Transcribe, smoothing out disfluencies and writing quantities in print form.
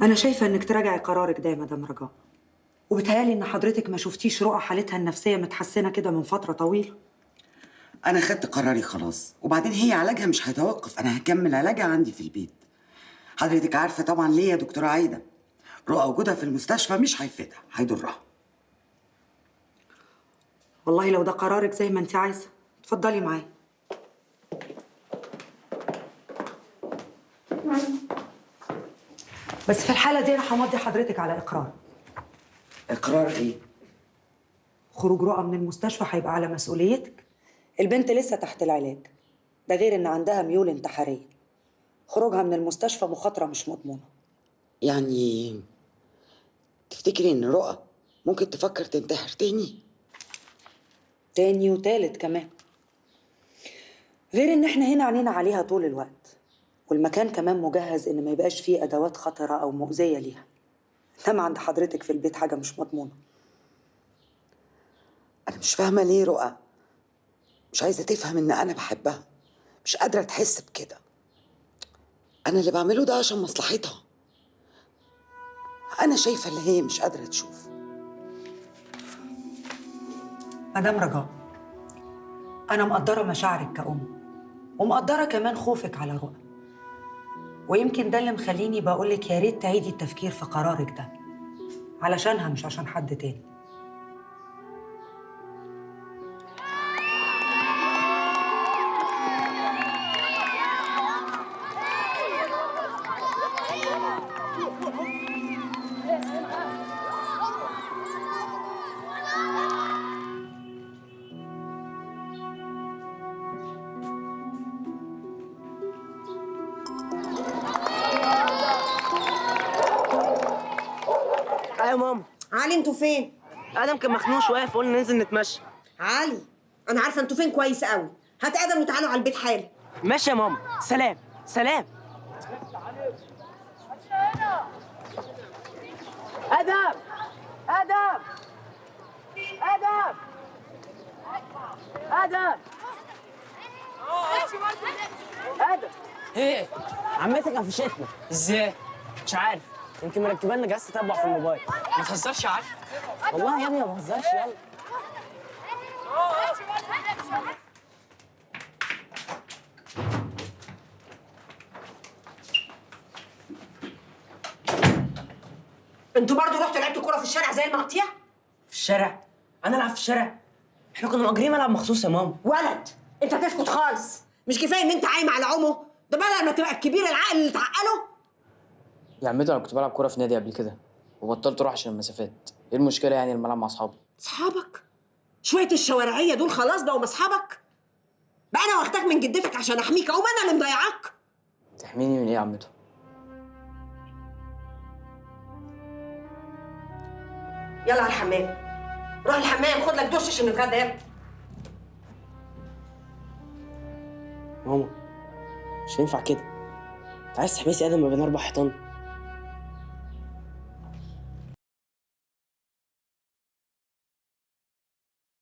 أنا شايفة إنك تراجعي قرارك ده يا مدام رجاء. وبتهيألي إن حضرتك ما شفتيش رؤى حالتها النفسية متحسنة كده من فترة طويلة. أنا خدت قراري خلاص، وبعدين هي علاجها مش هيتوقف، أنا هكمل علاجها عندي في البيت. حضرتك عارفة طبعا ليه يا دكتورة عايدة؟ رؤى وجودها في المستشفى مش هيفيدها، هيضرها. والله لو ده قرارك زي ما أنت عايزة، اتفضلي معايا. بس في الحالة دي أنا همضي حضرتك على إقرار. إقرار إيه؟ خروج رؤى من المستشفى هيبقى على مسؤوليتك. البنت لسه تحت العلاج، ده غير إن عندها ميول انتحارية. خروجها من المستشفى مخاطرة مش مضمونة. يعني تفتكري إن رؤى ممكن تفكر تنتحر تاني؟ تاني وتالت كمان. غير إن إحنا هنا عينينا عليها طول الوقت، والمكان كمان مجهز إن ما يبقاش فيه أدوات خطرة أو مؤذية ليها. إنما عند حضرتك في البيت حاجة مش مضمونة. أنا مش فاهمة ليه رؤى مش عايزة تفهم إن أنا بحبها، مش قادرة تحس بكده. أنا اللي بعمله ده عشان مصلحتها، أنا شايفة اللي هي مش قادرة تشوف. مدام رجاء، أنا مقدرة مشاعرك كأم، ومقدرة كمان خوفك على رؤى، ويمكن ده اللي مخليني بقولك يا ريت تعيدي التفكير في قرارك ده، علشانها مش عشان حد تاني. ايوه ماما. علي انتوا فين؟ ادم كان مخنوق شويه فقلنا ننزل نتمشى. علي انا عارفه انتوا فين كويس قوي. هات ادم وتعالوا على البيت حالا. ماشي يا ماما، سلام سلام. ادم ادم ادم ادم ادم. ايه عمتك قفشتنا. ازاي؟ مش عارف، يمكن مركبه لنا جهاز تتبع في الموبايل. ما تهزرش يا علي. والله يا ابني ما بهزرش. يلا انتوا برضو رحتوا لعبتوا كوره في الشارع زي المقطيع؟ في الشارع؟ انا العب في الشارع؟ احنا كنا مأجرين ملعب مخصوص يا ماما. ولد انت تسكت خالص. مش كفايه ان انت عايم على عمه ده، بدل ما تبقى الكبير العقل اللي تعقله. يا عمتي انا كنت بلعب كوره في نادي قبل كده وبطلت اروح عشان المسافات. ايه المشكله يعني الملعب مع اصحابي؟ اصحابك؟ شويه الشوارعيه دول خلاص بقوا اصحابك. بقى انا واخداك من جدتك عشان احميك، او انا اللي مضيعاك. تحميني من ايه يا عمته؟ يلا على الحمام، روح الحمام خد لك دش عشان نتغدى. يلا ماما مش هينفع كده. انت عايز تحبسي ادم ما بين 4 حيطان؟